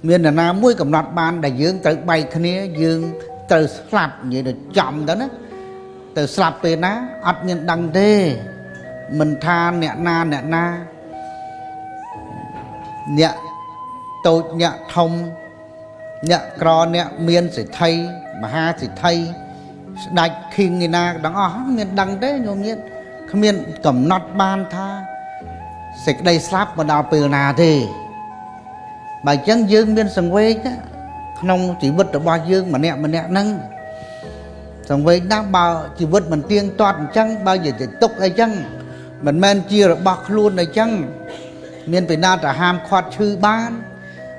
miền là nam mũi cầm nọt ban đại dương tới bay khné dương từ slap vậy được chậm đó đó từ slap về ná ắt miền đằng đê mình tha nẹt na nẹt tôi nẹt thông nẹt cò nẹt miền sẽ thay mà ha sẽ thay đại khi người na đằng ó miền đằng đê nhôm miền miền cầm nọt ban tha sẽ đây slap mà đào từ na thì bài chân dương miền sông quê chứ không chỉ vật được bao dương mà nẹt nâng sông quê đang bao chỉ vật mình tiên toàn chân bao giờ chỉ tục ấy chân mình men chia được bạc luôn này chân miền Việt Nam ta ham khoát chư ban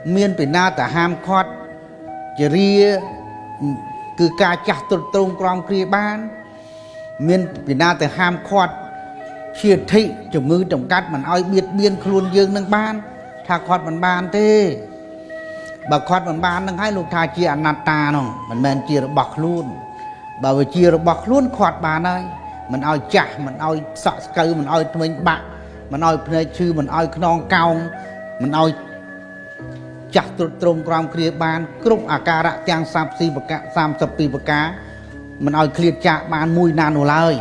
miền Việt Nam ta ham khoát chỉ ria cứ ca chặt tông trong kia ban miền Việt Nam ta ham khoát chia thị chủng ngư trồng cát mình ai biết biên luôn dương nâng ban thà khoát mình ban thế bà khoát mình ban nâng hai lục thà chia anatta nó mình men chia được bạc luôn bà vừa chia được bạc luôn khoát ban ơi mình ai chả mình ai sợ cơ mình ai mình bạc mình ai nơi chư mình ai non cao mình ai chặt trồng trong kia ban cướp akara trang sam si bạc sam sapi bạc mình ai clear chạ ban mùi nan hồ lời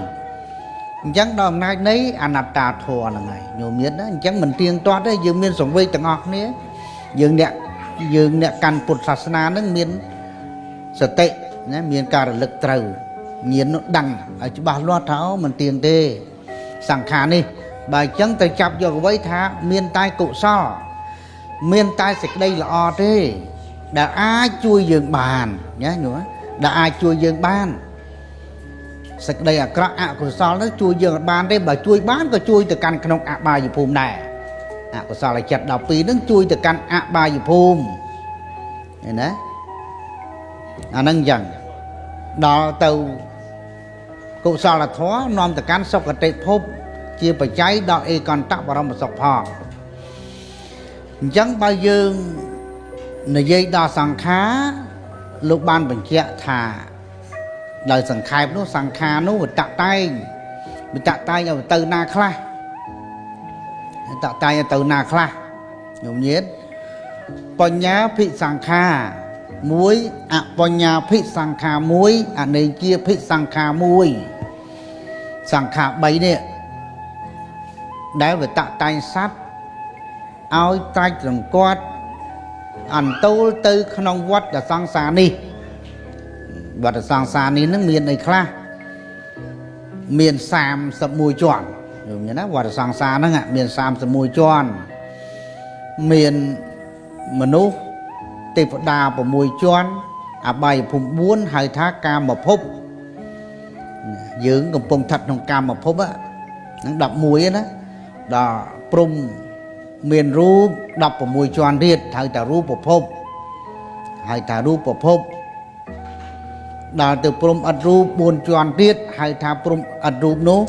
chẳng đòm nay nấy anatta thua là ngày nhiều miền đó chẳng mình tiên toát đấy dương miền sông vây tầng ngọc nế dương nè căn Phậtศาสนา nước miền sở tệ miền cả lực trừ miền nó đằng ở chỗ bà loa tháo mình tiền tê sẵn khả đi bài chẳng tay chập vô với thá miền tai cụ so miền tai sạch đây là o thế đã ai chui giường bàn nhá nữa đã ai chui giường ban sạch đây à các ạ của so nó chui giường bàn đây bà chui bán có chui từ căn không ạ bà gì phùm này ạ của so là chặt đào pí nó chui từ căn ạ bà gì phùm đấy nâng dần đó từ cụ sao là thoá non từ cán sọc ở trên phốp chia phải cháy đó y còn tắc vào trong một sọc hò chẳng bao giờ nơi dây đo sẵn khá lúc ban bình chẹ thả đời sẵn khai nó sẵn khá nó bị tạ tay ở từ na khla tạ tay ở từ na khla nhộm nhiệt bọn nhá bị sẵn khá muối ạ bọn nhà phít sang khá muối ạ này chia phít sang khá muối sang khá bấy nè đã về tạ tay sát áo tay rừng quát ảnh tâu tư không vắt là sang xa đi và là sang xa đi nước miền này khá miền Sam sập mùi tròn rồi như đó và là sang xa nó ngạ miền Sam sập mùi tròn miền mà nô tê phật đà của mùi choan bài phùng buôn hai thác ca mà phúc dưỡng cầm phùng thật trong ca mà phúc á nó đập mùi đó đó prum miền ru đập của mùi choan riết hai thả ru của phúc hai thả ru của phúc đó từ prum ắt ru buôn choan riết hai thả prum ắt ru nô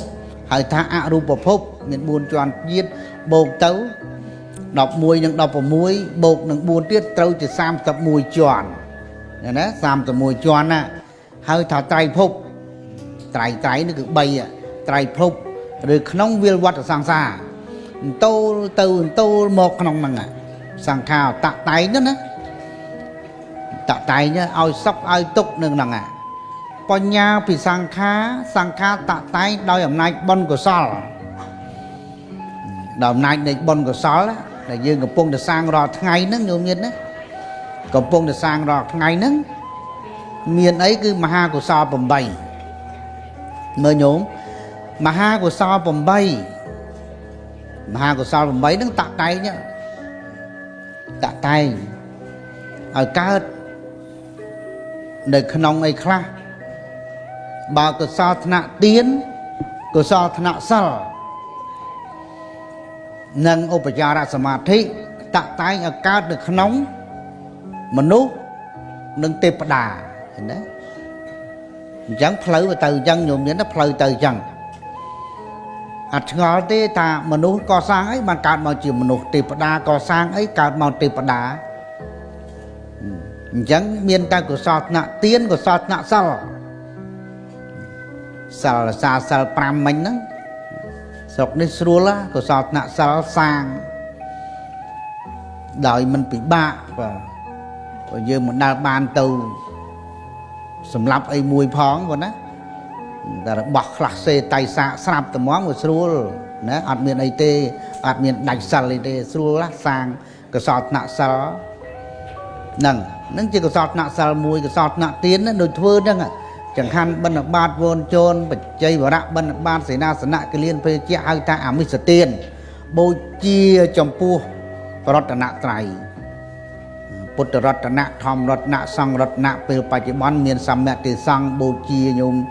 hai thả ạ ru của phúc miền buôn choan riết bột tấu đọc mùi nhưng đọc vào mùi bột nâng buôn tiết trâu chỉ xăm tập mùi tròn này đó xăm tập mùi tròn á hơi thả tay phúc tay nó cứ bay tay phúc rồi không viên vật ở sang xa tô một không năng sang khao tạ tay nữa tạ tay nhá ao sóc ao tục nâng năng con nhà vì sang khá tạ tay đôi hôm nay bon của sol đôi hôm nay này bon của sol á là dương cầm pung để sang rò ngày nấng nhiều miền đấy cầm pung để sang rò ngày nấng miền ấy cứ mà ha của sao bầm bay mơ nhổm mà ha của sao bầm bay mà ha của sao bầm bay nấng tạ tay nhá tạ tay ở cá nơi khăn ông ấy khla bà của sao thna tiến của sao thna sal nâng Upachara Samadhi tạ tay ở cao được nóng mà nút nâng tê đà chẳng phơi từ chân nhộm đến nó phơi từ chân ngó tê ta mà nút co sang ấy bàn cạn màu chiều mà nút tê đà co sang ấy cạn màu tê đà chẳng miền ta của sọt nạ tiên của sọt nạ sal là sal pram mình đó sọc đến xua lá của sọt nạ sal sang đời mình bị bạ và dương một đa ban tàu sầm lấp ấy mùi phóng còn á ta bọc lạc xe tay xạ sạp tầm món một xua nè ọt miền ấy tê ọt miền đạch sal ấy tê xua lát sang cái sọt nạ sal nằng nâng chỉ cái sọt nạ sal mùi cái sọt nạ tiến nó đôi thưa đó ạ chẳng hạn bên là bát vốn chôn bạch chay vào rạ bên là bát xảy ra sẵn nạ cái liên phê chia hai ta ám mít tiền bôi chia trong pua rốt nạ trái Phật rốt nạ thom rốt nạ sang rốt nạ từ bài chỉ bón miền sầm mẹ từ sang bôi chia nhung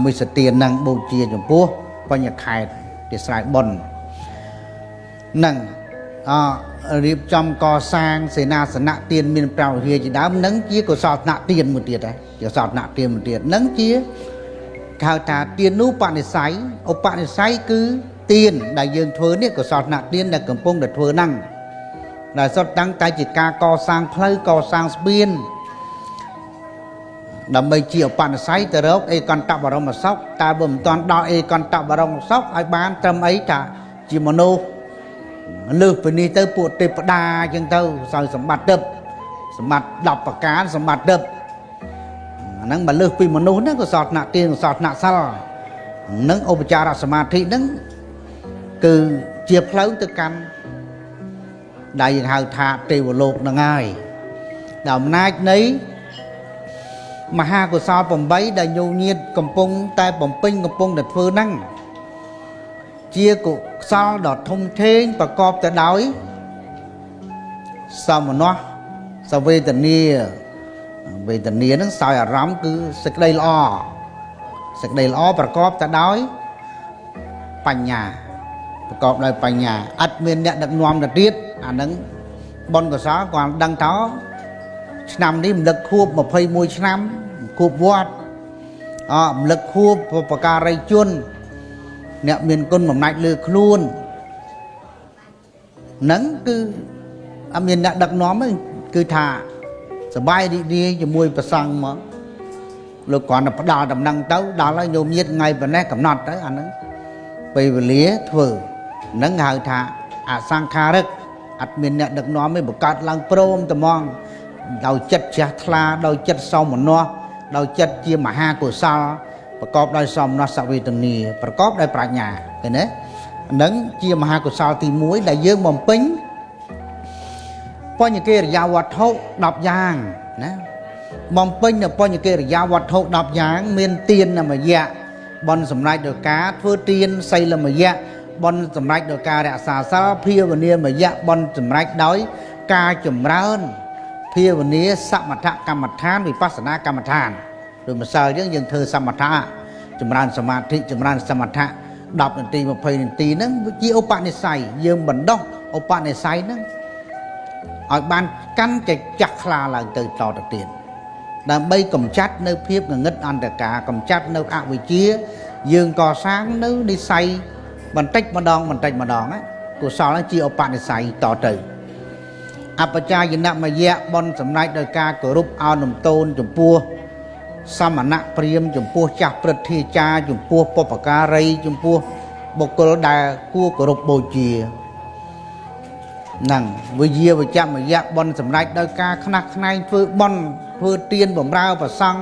mít tiền năng bôi chia trong pua coi như khai để xài bồn năng riêng trong co sang xảy ra sẵn nạ tiền miền trào hiền chỉ đám nâng chia của sọt nạ tiền một tiệt đấy chỉ sọt nạ tiền một tiệt nâng chia khảo trả tiền nú bạn để sấy ông bạn để sấy cứ tiền đại dương thưa này của sọt nạ tiền là cầm phong để thưa năng là sọt đăng tay chỉ ca co sang plei co sang biên đầm bây chiều bạn sấy từ đó ai còn tập vào trong mà sóc ta bầm toàn đo ai còn tập vào trong sóc ai bán trăm ấy trả chỉ một nô lược về đi tới bộ tệp đa chân tâu sau sầm bạt đập sầm bạt đọc và cá sầm bạt đập nâng mà lược vì một nô nó có sọt nạ tiền sọt nạ sao nâng opachara samadhi nâng cứ chia phơi từ căn đại hào thà triều lục là ngay đào nai nấy mà ha của sao bầm bấy đại nhu nhiệt cầm pung tay bầm pinh cầm pung đặt phơi năng chia của sao đọt thông thiên và cọp tới đói sao mà nó sao về tình nia nó sao à rắm cứ sực đây lo và cọp tới đói bành nhà và cọp đây bành nhà ắt miền nhận được nuông được tiết nâng bon của sao còn đăng tháo năm đi mình lực khuôn một phây mùi năm khuôn vót lực khuôn và cà ray chun nè miền côn một nạch lừa luôn nắng cứ miền đã đặc nó mới cứ thả sờ bay đi cho mùi và sang mà rồi còn là đào đầm năng tấu đào là nhôm nhiệt ngay và nè cầm nọt tới anh ấy về lía thừa nắng hào thả sang kha đất miền nè đặc nó mới một cát lăng prom tầm mong đầu chất chả thla đầu chất sau một no đầu chất chia mà ha của saoประกอบដោយសំណោះសវេទនាប្រកបដោយប្រាជ្ញាឃើញទេហ្នឹងជាមហាកុសលទី1ដែលយើងបំពេញបញ្ញកិរិយាវត្ថុ10យ៉ាងណាបំពេញនៅបញ្ញកិរិយាវត្ថុ10យ៉ាងមានទានមយៈបនសម្រេចដោយការធ្វើទានសីលមយៈបនសម្រេចដោយការរក្សាសិលភាវនាមយៈបនសម្រេចដោយការចម្រើនភាវនាសមថកម្មដ្ឋានវិបស្សនាកម្មដ្ឋានដោយម្សិលយើងធ្វើសមថៈចម្រើនសមាធិចម្រើនសមថៈ10នាទី20នាទីហ្នឹងជាឧបនិស្ស័យយើងបណ្ដោះឧបនិស្ស័យហ្នឹងឲ្យបានកាន់តែចាស់ខ្លាឡើងទៅតទៅទៀតដើម្បីកម្ចាត់នៅភាពងងឹតអន្តការកម្ចាត់នៅអវិជ្ជាយើងកសាងនៅនិស្ស័យបន្តិចម្ដងណាកុសលជាឧបនិស្ស័យតទៅអបច្ចាយនមយៈបនសម្រេចដោយការគោរពអោនំតូនចំពោះសមណៈព្រាមចំពោះចាស់ព្រឹទ្ធាចារ្យចំពោះបុព្វការីចំពោះបុគ្គលដែលគួរគោរពបូជានឹងវិយាវចមយៈបនសម្រេចដោយការខ្នះខ្នែងធ្វើបនធ្វើទានបំរើប្រសង់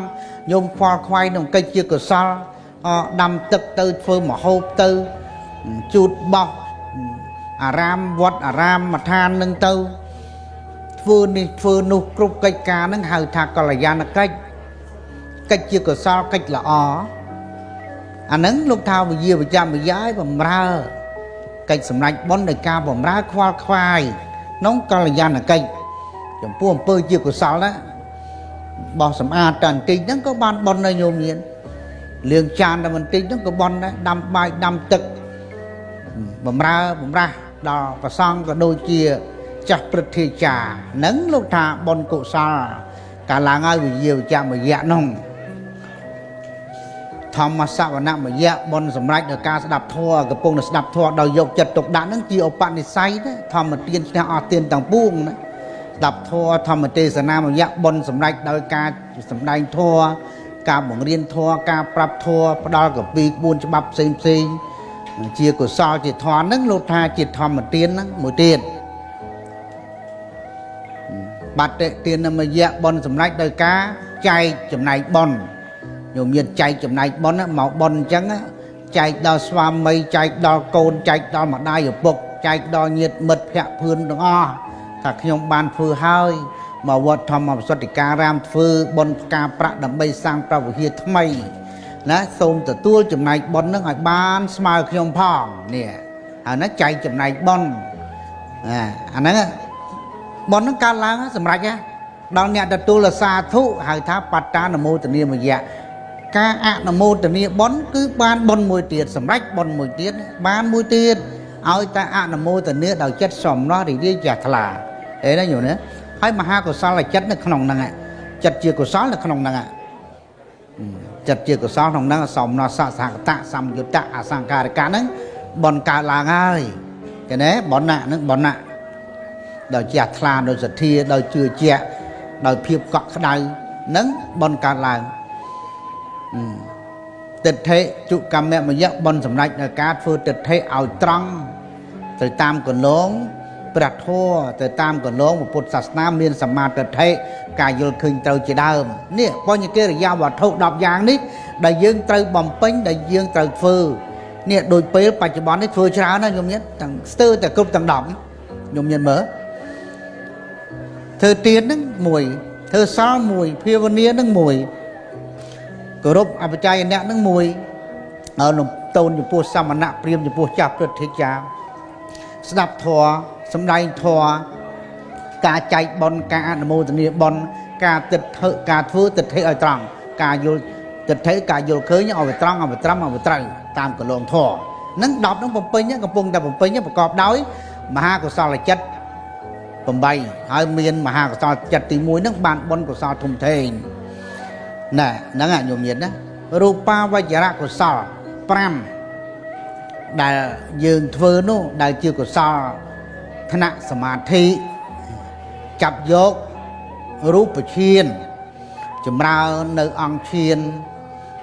ញោមខ្វល់ខ្វាយក្នុងកិច្ចជាកុសលដាំទឹកទៅធ្វើមហូបទៅជូតបោះអារាមវត្តអារាមដ្ឋាននឹងទៅធ្វើនេះធ្វើនោះគ្រប់កិច្ចការនឹងហៅថាកល្យាណកិច្ចកិច្ចជាកុសលកិច្ចល្អអាហ្នឹងលោកថាវិយាវចមយាយបំរើកិច្ចសម្រេចបុណ្យដោយការបំរើខ្វល់ខ្វាយក្នុងកល្យាណកិច្ចចំពោះអំពើជាកុសលណាបោះសម្អាតតន្តិចហ្នឹងក៏បានបុណ្យដែរញោមមានលាងចានតែបន្តិចហ្នឹងក៏បុណ្យដែរដាំបាយដាំទឹកបំរើបំរាស់ដល់ប្រសង់ក៏ដូចជាចាស់ព្រឹទ្ធាចារ្យហ្នឹងលោកថាបុណ្យកុសលកាលឡើងឲ្យវិយាវចមយៈនោះធម្មសវនមយៈបនសម្រេចដោយការស្ដាប់ធម៌កំពុងតែស្ដាប់ធម៌ដោយយកចិត្តទុកដាក់ហ្នឹងជាឧបនិស្ស័យណាធម្មទានឈ្នះអស់ទានទាំងពួងណាស្ដាប់ធម៌ធម្មទេសនាមយៈបនសម្រេចដោយការសម្ដែងធម៌ការបង្រៀនធម៌ការប្រាប់ធម៌ផ្ដល់កពីក្បួនច្បាប់ផ្សេងជាកុសលជាធម៌ហ្នឹងលោកថាជាធម្មទានហ្នឹងមួយទៀត បាត់ទានមយៈបនសម្រេចដោយការចែកចំណែកបនញោមមានចែកចំណែកបនមកបនអញ្ចឹងចែកដល់ស្វាមីចែកដល់កូនចែកដល់ម្ដាយឪពុកចែកដល់ញាតិមិត្តភ័ក្តិភឿនទាំងអស់ថាខ្ញុំបានធ្វើហើយមកវត្តធម្មប្រសិទ្ធិការាមធ្វើបនផ្កាប្រាក់ដើម្បីសាងប្រវិហារថ្មីណាសូមទទួលចំណែកបននឹងឲ្យបានស្មើខ្ញុំផងនេះហើយណាចែកចំណែកបនអាហ្នឹងបននឹងកើតឡើងសម្រាប់ដល់អ្នកទទួលសាធុហៅថាបត្តានមោទនីមយៈការអនុមោទនីបនគឺបានបនមួយទៀតសម្រាប់បនមួយទៀតបានមួយទៀតឲ្យតែអនុមោទនីដោយចិត្តសំណោះរីរាយជ្រះថ្លាអីណាញោមណាហើយមហាកុសលចិត្តនៅក្នុងហ្នឹងចិត្តជាកុសលនៅក្នុងហ្នឹងចិត្តជាកុសលក្នុងហ្នឹងសំណោះសសហកតៈសម្យុត្តៈអសង្ការកៈហ្នឹងបនកើតឡើងហើយឃើញទេបនៈហ្នឹងបនៈដោយជ្រះថ្លាដោយសទ្ធាដោយជឿជាក់ដោយភាពកក់ក្ដៅហ្នឹងបនកើតឡើងទិដ្ឋិជុកម្មមយៈបនសម្រេចនៅការធ្វើទិដ្ឋិឲ្យត្រង់ទៅតាមកន្លងព្រះធម៌ទៅតាមកន្លងពុទ្ធសាសនាមានសមាទិដ្ឋិការយល់ឃើញត្រូវជាដើមនេះបញ្ញកិរិយាវត្ថុ10យ៉ាងនេះដែលយើងត្រូវបំពេញដែលយើងត្រូវធ្វើនេះដូចពេលបច្ចុប្បន្ននេះធ្វើច្រើនណាស់ញោមញាតទាំងស្ទើរតែគ្រប់ទាំង10ញោមញាតមើលធ្វើទានហ្នឹងមួយធ្វើសល់មួយភាវនាហ្នឹងមួយគោរពអបច្ច័យអ្នកហ្នឹងមួយហើយលំតូនចំពោះសមណៈព្រាមចំពោះចាស់ព្រឹទ្ធាចារ្យស្ដាប់ធម៌សំដែងធម៌ការចែកបនការអនុមោទនាបនការការធ្វើទិដ្ឋិឲ្យត្រង់ការយល់ទិដ្ឋិការយល់ឃើញឲ្យត្រង់ឲ្យត្រឹមឲ្យត្រូវតាមកលងធម៌ហ្នឹង10ហ្នឹងបំពេញកំពុងតែបំពេញប្រកបដោយមហាកុសលចិត្ត8ហើយមានមហាកុសលចិត្តទី1ហ្នឹងបានបនកុសលធំធេងណែហ្នឹងញោមញាតណារូបាវចរៈកុសល5ដែលយើងធ្វើនោះដែលជាកុសលថ្នាក់សមាធិចាប់យករូបឈានចម្រើននៅអង្គឈាន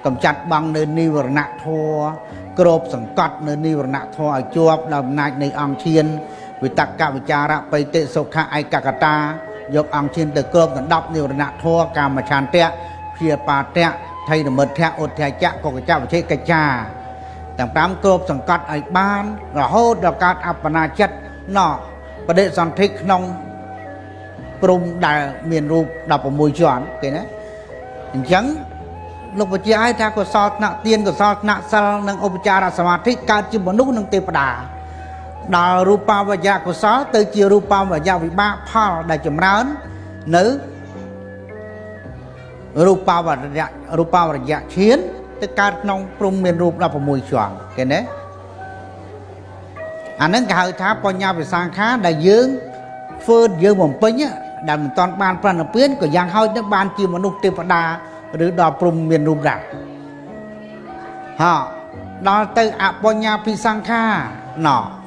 កំចាត់បងនៅនិវរណធម៌គ្របសង្កត់នៅនិវរណធម៌ឲ្យជាប់ដោយអំណាចនៃអង្គឈានវិតកវិចារៈបៃតិសុខៈឯកកតាយកអង្គឈានទៅគ្របដណ្ដប់និវរណធម៌កាមឆន្ទៈព្យាបាទៈថៃនមិទ្ធៈឧទ្ធច្ចៈកុកចៈវិជេកិច្ចាទាំង5គ្របសង្កត់ឲ្យបានរហូតដល់កើតអបណាចិត្តណោបដិសន្ធិក្នុងព្រំដែលមានរូប16ជាន់គេណាអញ្ចឹងលោកបញ្ជាក់ឲ្យថាកុសលថ្នាក់ទានកុសលថ្នាក់សិលនិងឧបចារសមាធិកើតជាមនុស្សនិងទេវតាដល់រូបាវយៈកុសលទៅជារូបាវយៈវិបាកផលដែលចម្រើននៅរូបាវយៈឈានទៅកើតក្នុងព្រំមានរូប16ជាន់គេណាអាហ្នឹងគេហៅថាបញ្ញាវិសង្ខារដែលយើងធ្វើយើងបំពេញដែលមិនតាន់បានប្រណិពានក៏យ៉ាងហោចទៅបានជាមនុស្សទេវតាឬដល់ព្រំមានរូបដែរដល់ទៅអបញ្ញភិសង្ខារ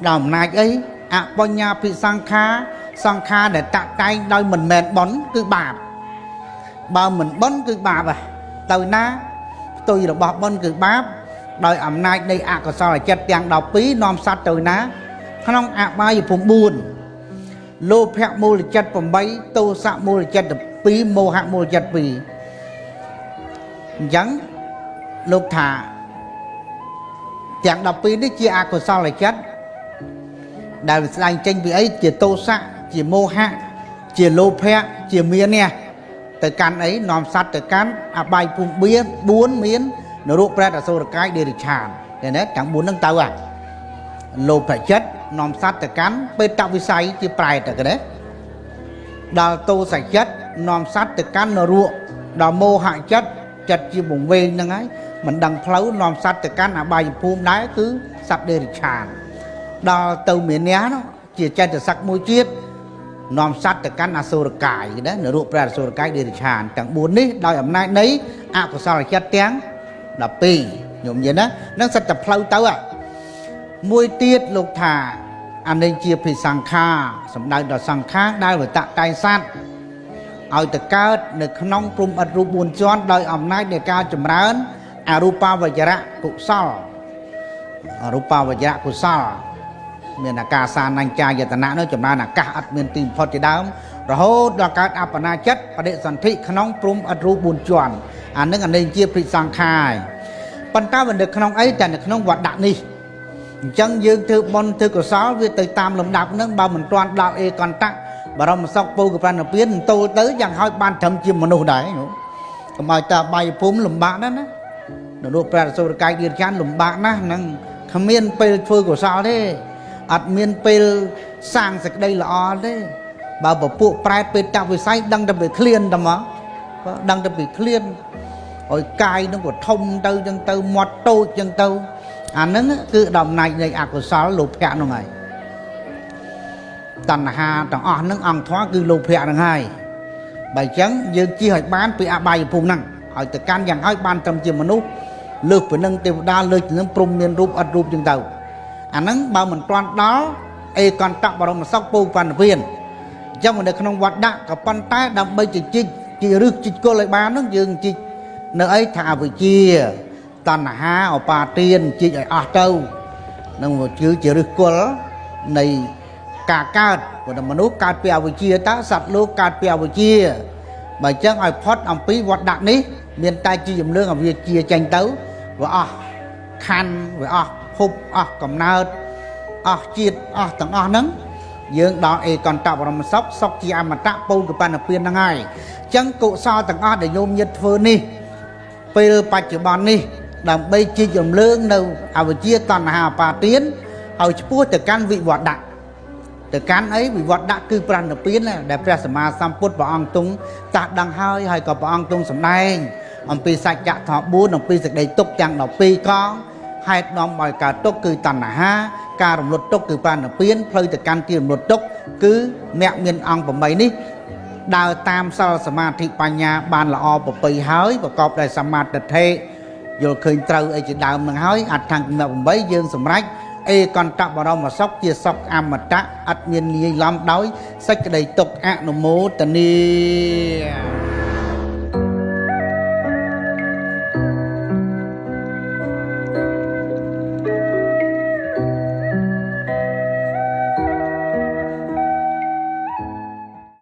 ដល់អំណាចអីអបញ្ញភិសង្ខារសង្ខារដែលតាក់តែងដោយមិនមែនបន់គឺបាបបើមិនបន់គឺបាបទៅណាផ្ទុយរបស់បន់គឺបាបដោយអំណាចនៃអកុសលចិត្តទាំង12នាំសត្វទៅណាក្នុងអបាយភូមិ4លោភៈមូលចិត្ត8ទោសៈមូលចិត្ត12មោហៈមូលចិត្ត2អញ្ចឹងលោកថាទាំង12នេះជាអកុសលចិត្តដែលស្ដែងចេញពីអីជាទោសៈជាមោហៈជាលោភៈជាមានៈទៅកាន់អីនាំសត្វទៅកាន់អបាយភូមិ4មាននរកប្រែតអសុរកាយដេរិឆានឃើញទេទាំង4ហ្នឹងទៅលោភចិត្តនាំសត្វទៅកាន់បេតវិស័យជាប្រែតទៅគេដល់ទោសចិត្តនាំសត្វទៅកាន់នរកដល់មោហចិត្តចិត្តជាបង្វេងហ្នឹងហើយមិនដឹងផ្លូវនាំសត្វទៅកាន់អបាយភូមិដែរគឺសត្វដេរិឆានដល់ទៅមានៈនោះជាចិត្តសឹកមួយជាតិនាំសត្វទៅកាន់អសុរកាយណានរកប្រែតអសុរកាយដេរិឆានទាំង4នេះដោយអំណាចនៃអកុសលចិត្តទាំង12ញោមយល់ណានឹងសិតតែផ្លូវទៅមួយទៀតលោកថាអានេះជាភិសង្ខារសំដៅដល់សង្ខារដែលវតៈតែងសត្វឲ្យទៅកើតនៅក្នុងព្រំឥតរូប4ជាន់ដោយអំណាចនៃការចម្រើនអរូបាវចរៈកុសលអរូបាវចរៈកុសល មានអាកាសានញ្ចាយតនៈនោះចំណានអាកាសអត់មានទីបំផុតជាដើមរហូតដល់កើតអបណាចិត្តបដិសន្ធិក្នុងព្រំអត់រូប4ជាន់អានឹងអានេះជាព្រិសង្ខារប៉ុន្តែវានៅក្នុងអីតែនៅក្នុងវត្តនេះអញ្ចឹងយើងធ្វើបុណ្យធ្វើកុសលវាទៅតាមលំដាប់ហ្នឹងបើមិនទាន់ដល់អេកន្តៈបរមសុខពោធិប្រណិពានតូលទៅយ៉ាងហោចបានត្រឹមជាមនុស្សដែរកុំឲ្យតាបាយភូមិលំបាកណាស់ណានៅរូបព្រះសុរកាយទៀតចានលំបាកណាស់ហ្នឹងគ្មានពេលធ្វើកុសលទេអត់មានពេលសាងសេចក្តីល្អទេបើពពួកប្រែតពេតវិស័យដឹងតែពីឃ្លានតែមកដឹងតែពីឃ្លានឲ្យកាយនឹងក៏ធំទៅចឹងទៅមាត់តូចចឹងទៅអាហ្នឹងគឺដំណាច់នៃអកុសលលោភៈហ្នឹងហើយតណ្ហាទាំងអស់ហ្នឹងអង្គធម៌គឺលោភៈហ្នឹងហើយបើអញ្ចឹងយើងជិះឲ្យបានពីអបាយភូមិហ្នឹងឲ្យទៅកាន់យ៉ាងហើយបានត្រឹមជាមនុស្សលើសពីនឹងទេវតាលើសពីនឹងព្រំមានរូបអត់រូបចឹងទៅអាហ្នឹងបើមិនទាន់ដល់អេកន្តៈបរមសុខពោធិប្រណិពានអញ្ចឹងនៅក្នុងវត្តដាក់ក៏ប៉ុន្តែដើម្បីជជិះជារឹសជីកគល់ឲ្យបានហ្នឹងយើងជីកនៅអីថាអវិជ្ជាតណ្ហាឧបាទានជីកឲ្យអស់ទៅនឹងជារឹសគល់នៃការកើតព្រោះមនុស្សកើតពីអវិជ្ជាតើសត្វលោកកើតពីអវិជ្ជាបើអញ្ចឹងឲ្យផុតអំពីវត្តដាក់នេះមានតែជាចម្លើងអវិជ្ជាចេញទៅវាអស់ខណ្ឌវាអស់ភពអស់កំណើតអស់ជាតិអស់ទាំងអស់ហ្នឹងយើងដល់អេកន្តៈបរមសុខសុខជាអមតៈពោធិប្រណិពានហ្នឹងហើយអញ្ចឹងកុសលទាំងអស់ដែលញោមញាតធ្វើនេះពេលបច្ចុប្បន្ននេះដើម្បីជីកចម្លើងនៅអវិជ្ជាតណ្ហាឧបាទានឲ្យឆ្ពោះទៅកាន់វិវត្តៈទៅកាន់អីវិវត្តៈគឺប្រណិពានដែលព្រះសម្មាសម្ពុទ្ធព្រះអង្គទ្រង់ត្រាស់ដឹងហើយក៏ព្រះអង្គទ្រង់សម្ដែងអំពីសច្ចធម៌4អំពីសេចក្តីទុក្ខទាំង12កងហេតុនាំឲ្យកើតទុក្ខគឺតណ្ហាការរំលត់ទុក្ខគឺប្រណិពានផ្លូវទៅកាន់ទីរំលត់ទុក្ខគឺអ្នកមានអង្គ8នេះដើរតាមសិលសមាធិបញ្ញាបានល្អប្រពៃហើយប្រកបដោយសមាធិយល់ឃើញត្រូវអីជាដើមនឹងហើយអត្ថង្គម8យើងសម្រេចអេកន្តៈបរមសុខជាសុខអមតៈអត់មានលាយឡំដោយសេចក្តីទុក្ខអនុមោទនា